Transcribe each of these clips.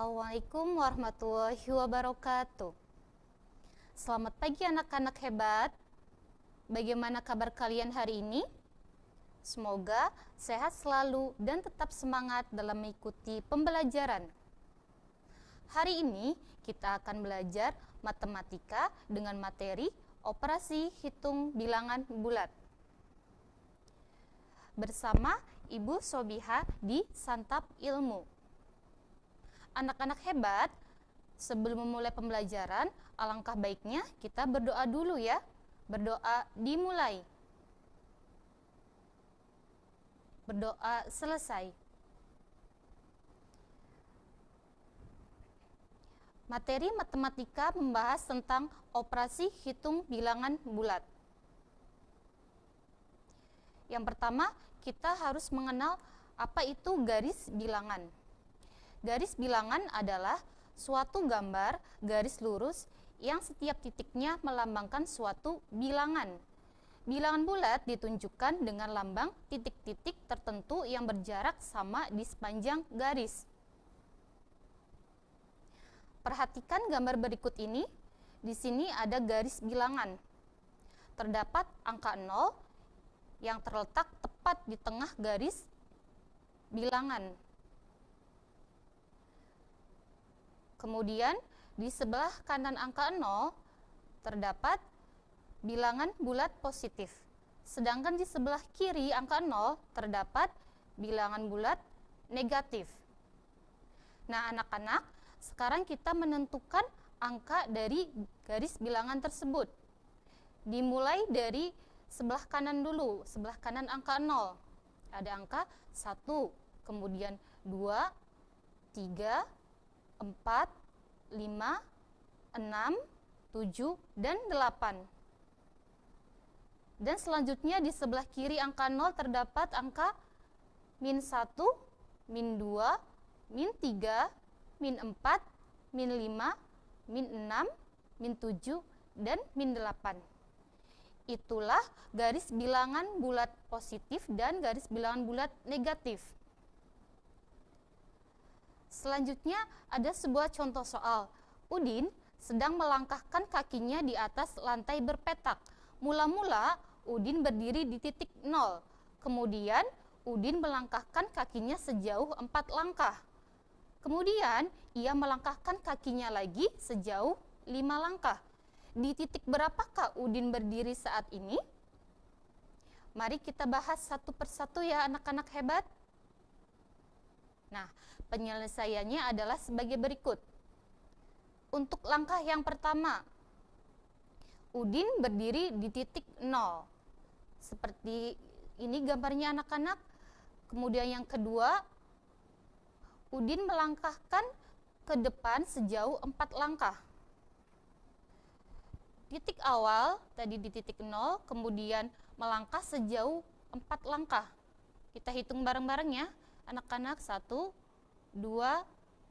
Assalamualaikum warahmatullahi wabarakatuh. Selamat pagi anak-anak hebat. Bagaimana kabar kalian hari ini? Semoga sehat selalu dan tetap semangat dalam mengikuti pembelajaran. Hari ini kita akan belajar matematika dengan materi operasi hitung bilangan bulat. Bersama Ibu Sobiha di Santap Ilmu. Anak-anak hebat, sebelum memulai pembelajaran, alangkah baiknya kita berdoa dulu ya. Berdoa dimulai. Berdoa selesai. Materi matematika membahas tentang operasi hitung bilangan bulat. Yang pertama, kita harus mengenal apa itu garis bilangan. Garis bilangan adalah suatu gambar garis lurus yang setiap titiknya melambangkan suatu bilangan. Bilangan bulat ditunjukkan dengan lambang titik-titik tertentu yang berjarak sama di sepanjang garis. Perhatikan gambar berikut ini. Di sini ada garis bilangan. Terdapat angka 0 yang terletak tepat di tengah garis bilangan. Kemudian, di sebelah kanan angka 0 terdapat bilangan bulat positif. Sedangkan di sebelah kiri angka 0 terdapat bilangan bulat negatif. Nah, anak-anak, sekarang kita menentukan angka dari garis bilangan tersebut. Dimulai dari sebelah kanan dulu, sebelah kanan angka 0. Ada angka 1, kemudian 2, 3, 4, 5, 6, 7, dan 8. Dan selanjutnya di sebelah kiri angka 0 terdapat angka min 1, min 2, min 3, min 4, min 5, min 6, min 7, dan min 8. Itulah garis bilangan bulat positif dan garis bilangan bulat negatif. Selanjutnya ada sebuah contoh soal. Udin sedang melangkahkan kakinya di atas lantai berpetak. Mula-mula Udin berdiri di titik 0. Kemudian Udin melangkahkan kakinya sejauh 4 langkah. Kemudian ia melangkahkan kakinya lagi sejauh 5 langkah. Di titik berapakah Udin berdiri saat ini? Mari kita bahas satu persatu ya anak-anak hebat. Nah, penyelesaiannya adalah sebagai berikut. Untuk langkah yang pertama, Udin berdiri di titik 0. Seperti ini gambarnya anak-anak. Kemudian yang kedua, Udin melangkahkan ke depan sejauh 4 langkah. Titik awal tadi di titik 0, kemudian melangkah sejauh 4 langkah. Kita hitung bareng-bareng ya. Anak-anak 1, 2,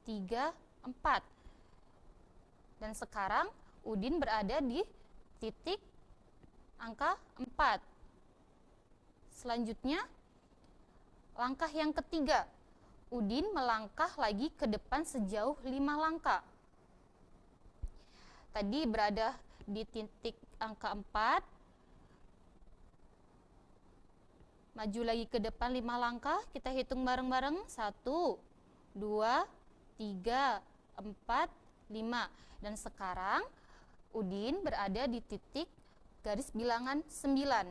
3, 4. Dan sekarang Udin berada di titik angka 4. Selanjutnya, langkah yang ketiga. Udin melangkah lagi ke depan sejauh 5 langkah. Tadi berada di titik angka 4. Maju lagi ke depan 5 langkah, kita hitung bareng-bareng. 1, 2, 3, 4, 5. Dan sekarang Udin berada di titik garis bilangan 9.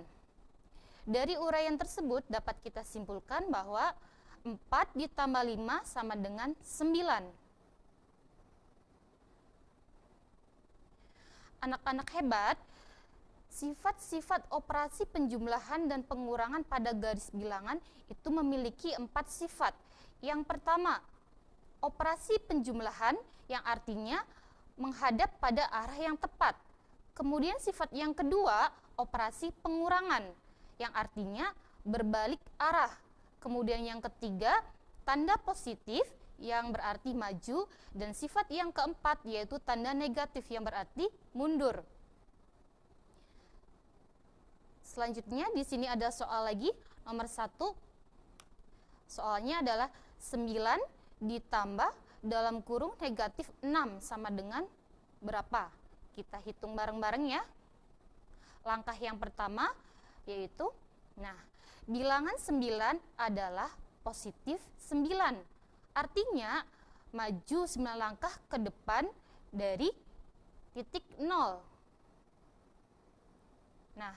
Dari uraian tersebut dapat kita simpulkan bahwa 4 ditambah 5 sama dengan 9. Anak-anak hebat, sifat-sifat operasi penjumlahan dan pengurangan pada garis bilangan itu memiliki 4 sifat. Yang pertama, operasi penjumlahan yang artinya menghadap pada arah yang tepat. Kemudian sifat yang kedua, operasi pengurangan yang artinya berbalik arah. Kemudian yang ketiga, tanda positif yang berarti maju, dan sifat yang keempat yaitu tanda negatif yang berarti mundur. Selanjutnya di sini ada soal lagi, nomor 1. Soalnya adalah 9 ditambah dalam kurung negatif 6 sama dengan berapa? Kita hitung bareng-bareng ya. Langkah yang pertama yaitu, nah, bilangan 9 adalah positif 9. Artinya, maju 9 langkah ke depan dari titik 0. Nah,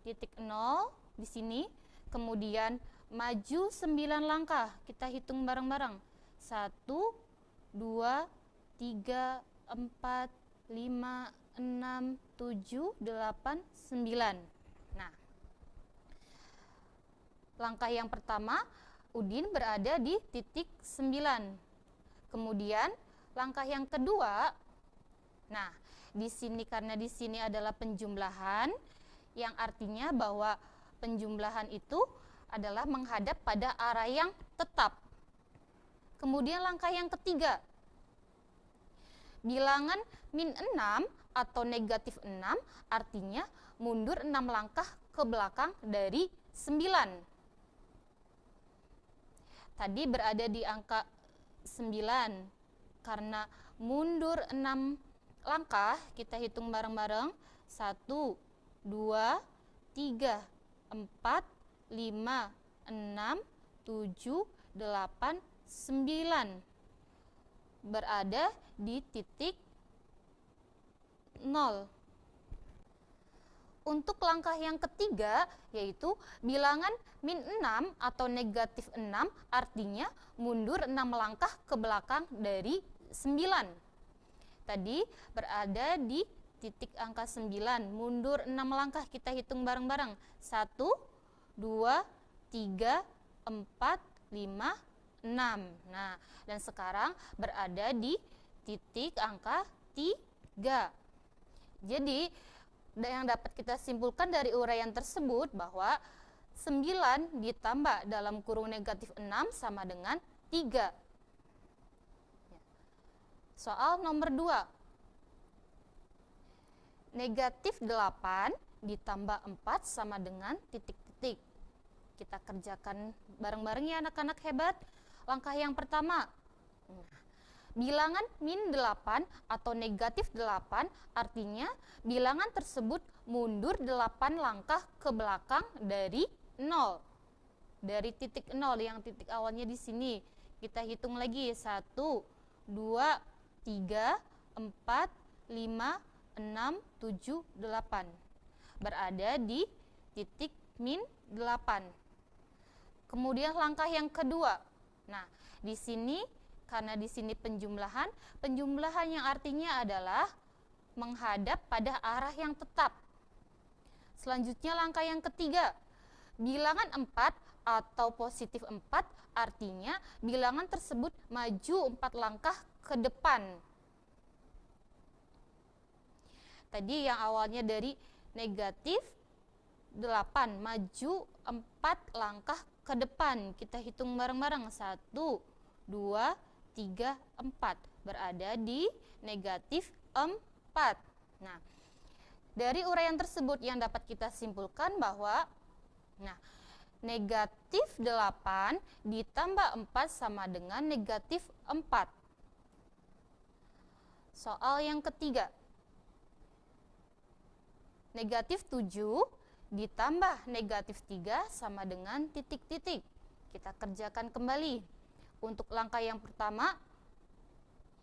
titik 0 di sini, kemudian maju 9 langkah. Kita hitung bareng-bareng. 1, 2, 3, 4, 5, 6, 7, 8, 9. Nah, langkah yang pertama, Udin berada di titik 9. Kemudian, langkah yang kedua, nah, di sini karena di sini adalah penjumlahan, yang artinya bahwa penjumlahan itu adalah menghadap pada arah yang tetap. Kemudian langkah yang ketiga, bilangan min 6 atau negatif 6 artinya mundur 6 langkah ke belakang dari 9. Tadi berada di angka 9. Karena mundur 6 langkah, kita hitung bareng-bareng. 1, 2, 3, 4, 5, 6, 7, 8, 9. Berada di titik 0. Untuk langkah yang ketiga, yaitu bilangan min 6 atau negatif 6, artinya mundur 6 langkah ke belakang dari 9. Tadi berada di titik angka 9, mundur 6 langkah, kita hitung bareng-bareng. 1, 2, 3, 4, 5, 6. Nah, dan sekarang berada di titik angka 3. Jadi, yang dapat kita simpulkan dari uraian tersebut bahwa 9 ditambah dalam kurung negatif 6 sama dengan 3. Soal nomor 2. Negatif 8 ditambah 4 sama dengan titik-titik. Kita kerjakan bareng-bareng ya anak-anak hebat. Langkah yang pertama, bilangan min 8 atau negatif 8 artinya bilangan tersebut mundur 8 langkah ke belakang dari 0. Dari titik 0 yang titik awalnya di sini. Kita hitung lagi. 1, 2, 3, 4, 5, 6, 7, 8. Berada di titik min 8. Kemudian langkah yang kedua. Nah, di sini karena di sini penjumlahan yang artinya adalah menghadap pada arah yang tetap. Selanjutnya langkah yang ketiga, bilangan 4 atau positif 4 artinya bilangan tersebut maju 4 langkah ke depan. Tadi yang awalnya dari negatif 8, maju 4 langkah ke depan. Kita hitung bareng-bareng. 1, 2, 3, 4. Berada di negatif 4. Nah, dari uraian tersebut yang dapat kita simpulkan bahwa negatif 8 ditambah 4 sama dengan negatif 4. Soal yang ketiga. Negatif 7 ditambah negatif 3 sama dengan titik-titik. Kita kerjakan kembali. Untuk langkah yang pertama,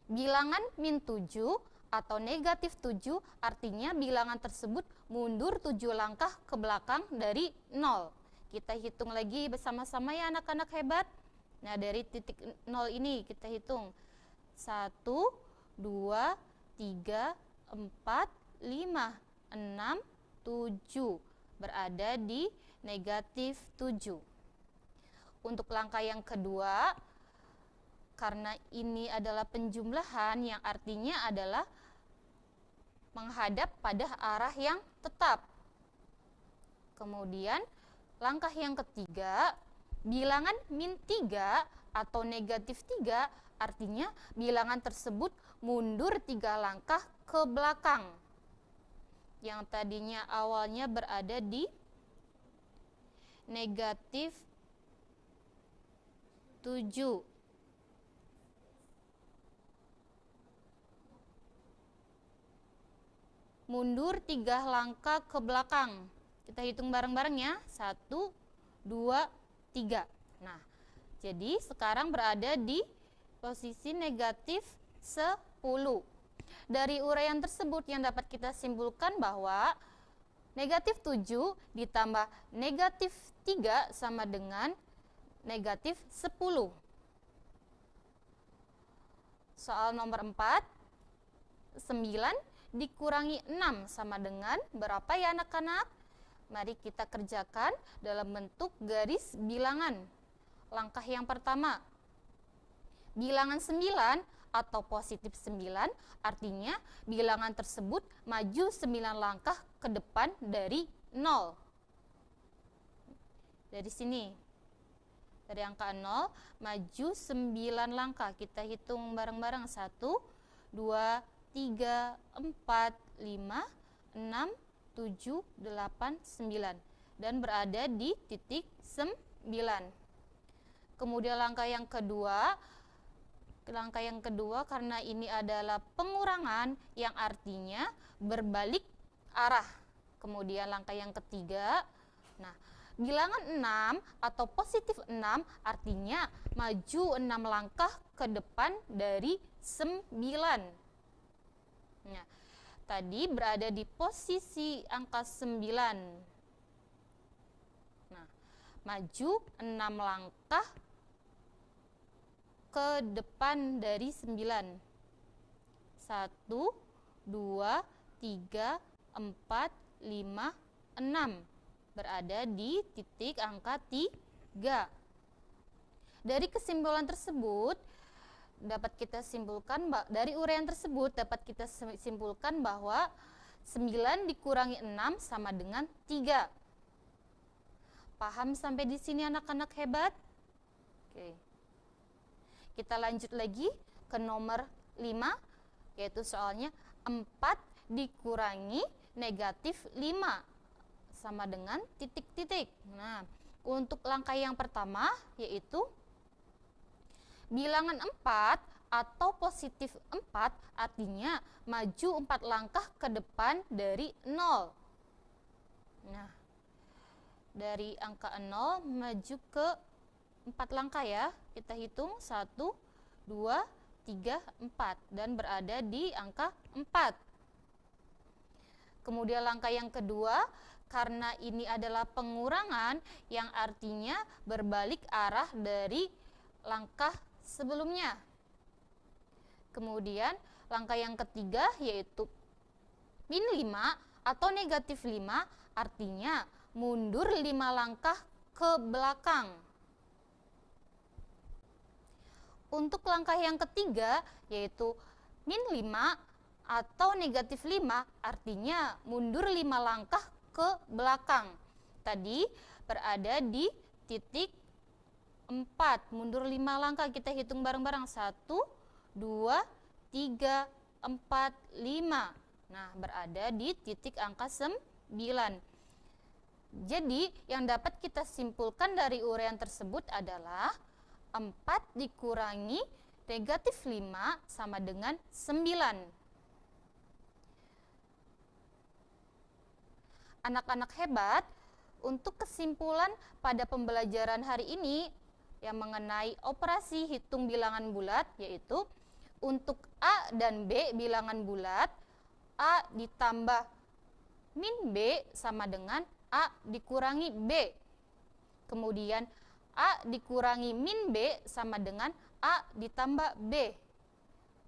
bilangan min 7 atau negatif 7 artinya bilangan tersebut mundur 7 langkah ke belakang dari 0. Kita hitung lagi bersama-sama ya anak-anak hebat. Nah, dari titik 0 ini kita hitung. 1, 2, 3, 4, 5, 6, 7. Berada di negatif 7. Untuk langkah yang kedua, karena ini adalah penjumlahan yang artinya adalah menghadap pada arah yang tetap. Kemudian langkah yang ketiga, bilangan min 3 atau negatif 3 artinya bilangan tersebut mundur 3 langkah ke belakang. Yang tadinya awalnya berada di negatif 7. mundur 3 langkah ke belakang. Kita hitung bareng-bareng ya. 1, 2, 3. Nah, jadi sekarang berada di posisi negatif 10. Dari uraian tersebut yang dapat kita simpulkan bahwa negatif 7 ditambah negatif 3 sama dengan negatif 10. Soal nomor 4, 9 dikurangi 6 sama dengan berapa ya anak-anak? Mari kita kerjakan dalam bentuk garis bilangan. Langkah yang pertama, bilangan 9 atau positif 9 artinya bilangan tersebut maju 9 langkah ke depan dari 0. Dari sini, dari angka 0 maju 9 langkah. Kita hitung bareng-bareng. 1, 2, 3, 4, 5, 6, 7, 8, 9 dan berada di titik 9. Kemudian langkah yang kedua karena ini adalah pengurangan yang artinya berbalik arah. Kemudian langkah yang ketiga, nah bilangan 6 atau positif 6 artinya maju 6 langkah ke depan dari 9. Nah, tadi berada di posisi angka 9. Nah, maju 6 langkah ke depan dari 9. 1, 2, 3, 4, 5, 6. Berada di titik angka 3. Dari kesimpulan tersebut, dapat kita simpulkan bahwa 9 dikurangi 6 sama dengan 3. Paham sampai di sini anak-anak hebat? Oke. Kita lanjut lagi ke nomor 5, yaitu soalnya 4 dikurangi negatif 5 sama dengan titik-titik. Nah, untuk langkah yang pertama yaitu bilangan 4 atau positif 4 artinya maju 4 langkah ke depan dari 0. Nah, dari angka 0 maju ke 4 langkah ya. Kita hitung 1, 2, 3, 4 dan berada di angka 4. Kemudian langkah yang kedua, karena ini adalah pengurangan yang artinya berbalik arah dari langkah sebelumnya. Kemudian langkah yang ketiga yaitu min 5 atau negatif 5 artinya mundur 5 langkah ke belakang. Untuk langkah yang ketiga yaitu min 5 atau negatif 5 artinya mundur 5 langkah ke belakang. Tadi berada di titik 4, mundur 5 langkah. Kita hitung bareng-bareng. 1, 2, 3, 4, 5. Nah, berada di titik angka 9. Jadi, yang dapat kita simpulkan dari uraian tersebut adalah 4 dikurangi negatif 5 sama dengan 9. Anak-anak hebat, untuk kesimpulan pada pembelajaran hari ini yang mengenai operasi hitung bilangan bulat, yaitu untuk A dan B bilangan bulat, A ditambah min B sama dengan A dikurangi B. Kemudian A dikurangi min B sama dengan A ditambah B.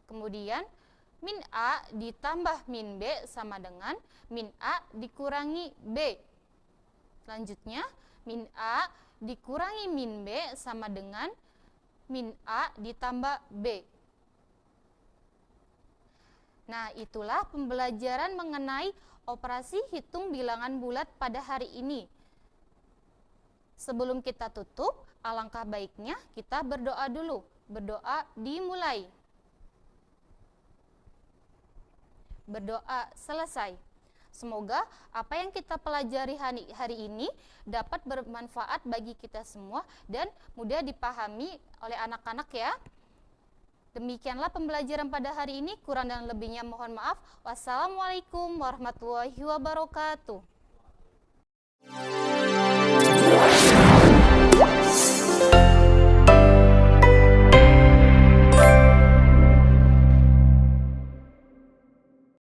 Kemudian min A ditambah min B sama dengan min A dikurangi B. Selanjutnya, min A dikurangi min B sama dengan min A ditambah B. Nah, itulah pembelajaran mengenai operasi hitung bilangan bulat pada hari ini. Sebelum kita tutup, alangkah baiknya kita berdoa dulu. Berdoa dimulai. Berdoa selesai. Semoga apa yang kita pelajari hari ini dapat bermanfaat bagi kita semua dan mudah dipahami oleh anak-anak ya. Demikianlah pembelajaran pada hari ini, kurang dan lebihnya mohon maaf. Wassalamualaikum warahmatullahi wabarakatuh.